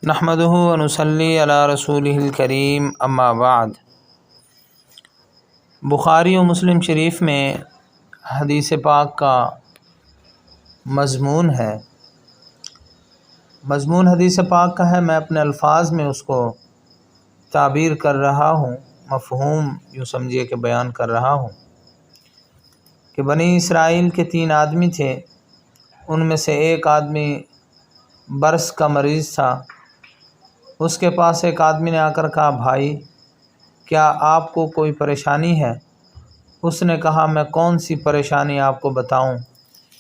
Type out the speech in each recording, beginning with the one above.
نحمدہ و نصلی علی رسولہ الکریم اما بعد۔ بخاری و مسلم شریف میں حدیث پاک کا مضمون ہے۔ مضمون حدیث پاک کا ہے، میں اپنے الفاظ میں اس کو تعبیر کر رہا ہوں، مفہوم یوں سمجھیے کہ بیان کر رہا ہوں کہ بنی اسرائیل کے 3 آدمی تھے، ان میں سے ایک آدمی برس کا مریض تھا۔ اس کے پاس ایک آدمی نے آ کر کہا، بھائی کیا آپ کو کوئی پریشانی ہے؟ اس نے کہا، میں کون سی پریشانی آپ کو بتاؤں؟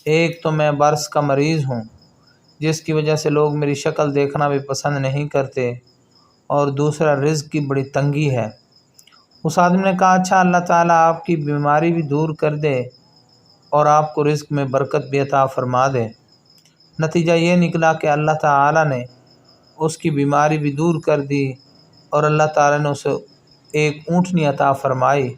ایک تو میں برس کا مریض ہوں جس کی وجہ سے لوگ میری شکل دیکھنا بھی پسند نہیں کرتے، اور دوسرا رزق کی بڑی تنگی ہے۔ اس آدمی نے کہا، اچھا اللہ تعالیٰ آپ کی بیماری بھی دور کر دے اور آپ کو رزق میں برکت بھی عطا فرما دے۔ نتیجہ یہ نکلا کہ اللہ تعالیٰ نے اس کی بیماری بھی دور کر دی اور اللہ تعالیٰ نے اسے ایک اونٹنی عطا فرمائی۔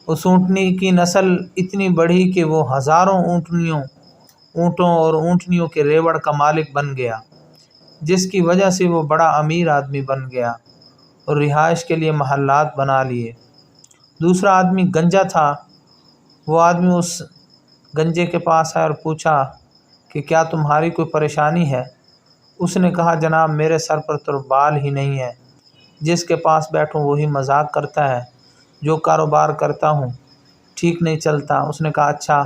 اس اونٹنی کی نسل اتنی بڑھی کہ وہ ہزاروں اونٹوں اور اونٹنیوں کے ریوڑ کا مالک بن گیا، جس کی وجہ سے وہ بڑا امیر آدمی بن گیا اور رہائش کے لیے محلات بنا لیے۔ دوسرا آدمی گنجا تھا۔ وہ آدمی اس گنجے کے پاس آیا اور پوچھا کہ کیا تمہاری کوئی پریشانی ہے؟ اس نے کہا، جناب میرے سر پر تو بال ہی نہیں ہے، جس کے پاس بیٹھوں وہی مذاق کرتا ہے، جو کاروبار کرتا ہوں ٹھیک نہیں چلتا۔ اس نے کہا، اچھا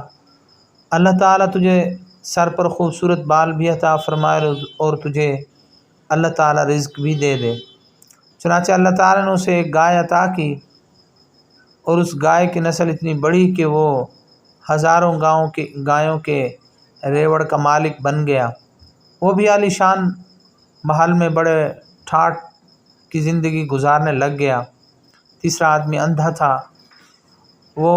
اللہ تعالیٰ تجھے سر پر خوبصورت بال بھی عطا فرمائے اور تجھے اللہ تعالیٰ رزق بھی دے دے۔ چنانچہ اللہ تعالیٰ نے اسے ایک گائے عطا کی اور اس گائے کی نسل اتنی بڑی کہ وہ ہزاروں گایوں کے ریوڑ کا مالک بن گیا۔ وہ بھی عالی شان محل میں بڑے ٹھاٹھ کی زندگی گزارنے لگ گیا۔ تیسرا آدمی اندھا تھا۔ وہ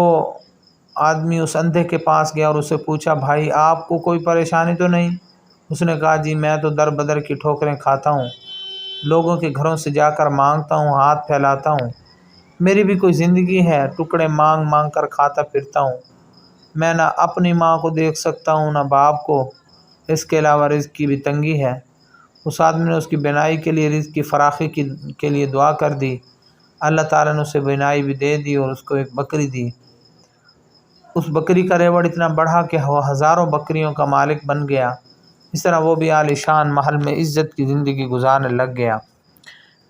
آدمی اس اندھے کے پاس گیا اور اس سے پوچھا، بھائی آپ کو کوئی پریشانی تو نہیں؟ اس نے کہا، جی میں تو در بدر کی ٹھوکریں کھاتا ہوں، لوگوں کے گھروں سے جا کر مانگتا ہوں، ہاتھ پھیلاتا ہوں، میری بھی کوئی زندگی ہے، ٹکڑے مانگ مانگ کر کھاتا پھرتا ہوں، میں نہ اپنی ماں کو دیکھ سکتا ہوں نہ باپ کو، اس کے علاوہ رزق کی بھی تنگی ہے۔ اس آدمی نے اس کی بینائی کے لیے، رزق کی فراخی کے لیے دعا کر دی۔ اللہ تعالیٰ نے اسے بینائی بھی دے دی اور اس کو ایک بکری دی۔ اس بکری کا ریوڑ اتنا بڑھا کہ وہ ہزاروں بکریوں کا مالک بن گیا۔ اس طرح وہ بھی عالی شان محل میں عزت کی زندگی گزارنے لگ گیا۔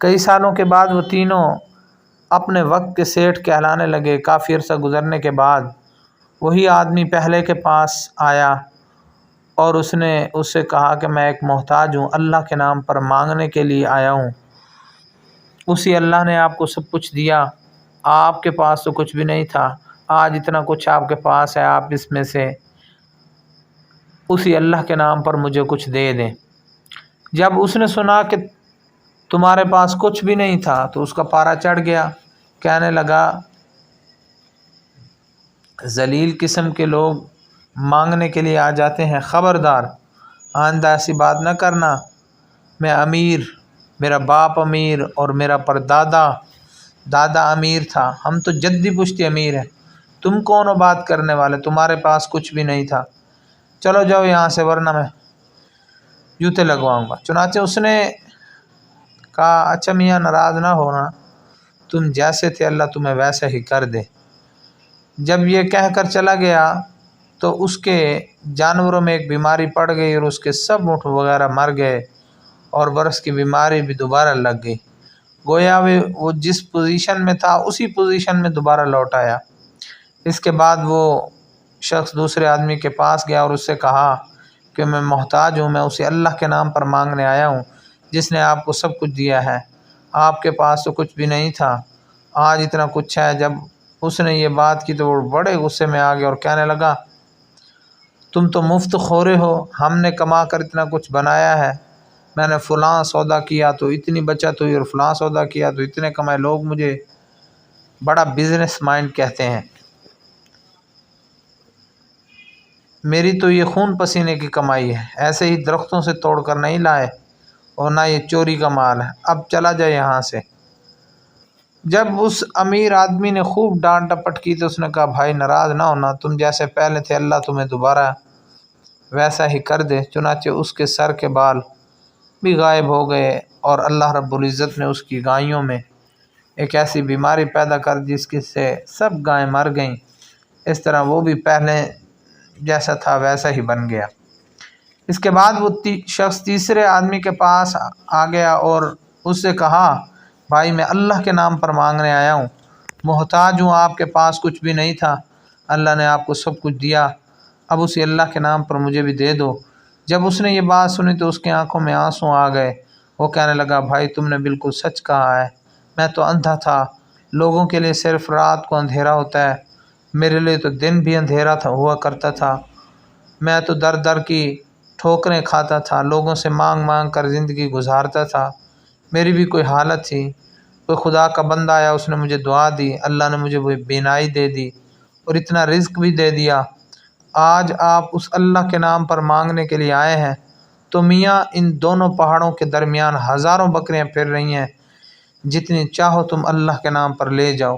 کئی سالوں کے بعد وہ تینوں اپنے وقت کے سیٹھ کہلانے لگے۔ کافی عرصہ گزرنے کے بعد وہی آدمی پہلے کے پاس آیا اور اس نے اس سے کہا کہ میں ایک محتاج ہوں، اللہ کے نام پر مانگنے کے لیے آیا ہوں۔ اسی اللہ نے آپ کو سب کچھ دیا، آپ کے پاس تو کچھ بھی نہیں تھا، آج اتنا کچھ آپ کے پاس ہے، آپ اس میں سے اسی اللہ کے نام پر مجھے کچھ دے دیں۔ جب اس نے سنا کہ تمہارے پاس کچھ بھی نہیں تھا تو اس کا پارا چڑھ گیا، کہنے لگا، ذلیل قسم کے لوگ مانگنے کے لیے آ جاتے ہیں، خبردار آئندہ ایسی بات نہ کرنا، میں امیر، میرا باپ امیر اور میرا دادا امیر تھا، ہم تو جدی پشتی امیر ہیں، تم کون ہو بات کرنے والے، تمہارے پاس کچھ بھی نہیں تھا، چلو جاؤ یہاں سے ورنہ میں جوتے لگواؤں گا۔ چنانچہ اس نے کہا، اچھا میاں ناراض نہ ہونا، تم جیسے تھے اللہ تمہیں ویسے ہی کر دے۔ جب یہ کہہ کر چلا گیا تو اس کے جانوروں میں ایک بیماری پڑ گئی اور اس کے سب اونٹ وغیرہ مر گئے اور برس کی بیماری بھی دوبارہ لگ گئی، گویا وہ جس پوزیشن میں تھا اسی پوزیشن میں دوبارہ لوٹ آیا۔ اس کے بعد وہ شخص دوسرے آدمی کے پاس گیا اور اس سے کہا کہ میں محتاج ہوں، میں اسی اللہ کے نام پر مانگنے آیا ہوں جس نے آپ کو سب کچھ دیا ہے، آپ کے پاس تو کچھ بھی نہیں تھا، آج اتنا کچھ ہے۔ جب اس نے یہ بات کی تو وہ بڑے غصے میں آ گیا اور کہنے لگا، تم تو مفت خورے ہو، ہم نے کما کر اتنا کچھ بنایا ہے، میں نے فلاں سودا کیا تو اتنی بچت ہوئی اور فلاں سودا کیا تو اتنے کمائے، لوگ مجھے بڑا بزنس مائنڈ کہتے ہیں، میری تو یہ خون پسینے کی کمائی ہے، ایسے ہی درختوں سے توڑ کر نہیں لائے اور نہ یہ چوری کا مال ہے، اب چلا جائے یہاں سے۔ جب اس امیر آدمی نے خوب ڈانٹ ڈپٹ کی تو اس نے کہا، بھائی ناراض نہ ہونا، تم جیسے پہلے تھے اللہ تمہیں دوبارہ ویسا ہی کر دے۔ چنانچہ اس کے سر کے بال بھی غائب ہو گئے، اور اللہ رب العزت نے اس کی گائیوں میں ایک ایسی بیماری پیدا کر دی جس کی سے سب گائیں مر گئیں۔ اس طرح وہ بھی پہلے جیسا تھا ویسا ہی بن گیا۔ اس کے بعد وہ شخص تیسرے آدمی کے پاس آ گیا اور اس سے کہا، بھائی میں اللہ کے نام پر مانگنے آیا ہوں، محتاج ہوں، آپ کے پاس کچھ بھی نہیں تھا، اللہ نے آپ کو سب کچھ دیا، اب اسی اللہ کے نام پر مجھے بھی دے دو۔ جب اس نے یہ بات سنی تو اس کی آنکھوں میں آنسو آ گئے۔ وہ کہنے لگا، بھائی تم نے بالکل سچ کہا ہے، میں تو اندھا تھا، لوگوں کے لیے صرف رات کو اندھیرا ہوتا ہے، میرے لیے تو دن بھی اندھیرا ہوا کرتا تھا، میں تو در در کی ٹھوکریں کھاتا تھا، لوگوں سے مانگ مانگ کر زندگی گزارتا تھا، میری بھی کوئی حالت تھی، کوئی خدا کا بندہ آیا، اس نے مجھے دعا دی، اللہ نے مجھے وہ بینائی دے دی اور اتنا رزق بھی دے دیا، آج آپ اس اللہ کے نام پر مانگنے کے لیے آئے ہیں تو میاں ان دونوں پہاڑوں کے درمیان ہزاروں بکریاں پھر رہی ہیں، جتنی چاہو تم اللہ کے نام پر لے جاؤ۔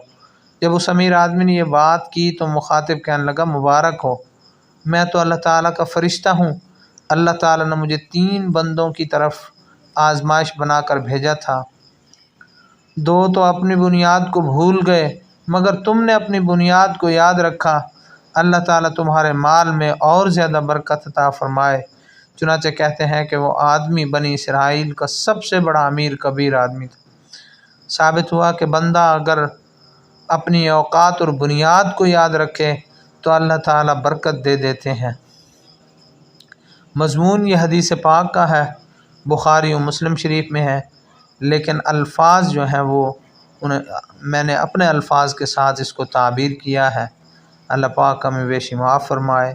جب اس امیر آدمی نے یہ بات کی تو مخاطب کہنے لگا، مبارک ہو، میں تو اللہ تعالیٰ کا فرشتہ ہوں، اللہ تعالیٰ نے مجھے 3 بندوں کی طرف آزمائش بنا کر بھیجا تھا، 2 تو اپنی بنیاد کو بھول گئے مگر تم نے اپنی بنیاد کو یاد رکھا، اللہ تعالیٰ تمہارے مال میں اور زیادہ برکت عطا فرمائے۔ چنانچہ کہتے ہیں کہ وہ آدمی بنی اسرائیل کا سب سے بڑا امیر کبیر آدمی تھا۔ ثابت ہوا کہ بندہ اگر اپنی اوقات اور بنیاد کو یاد رکھے تو اللہ تعالیٰ برکت دے دیتے ہیں۔ مضمون یہ حدیث پاک کا ہے، بخاری و مسلم شریف میں ہے، لیکن الفاظ جو ہیں وہ میں نے اپنے الفاظ کے ساتھ اس کو تعبیر کیا ہے۔ اللہ پاک ہمیں بیشی معاف فرمائے۔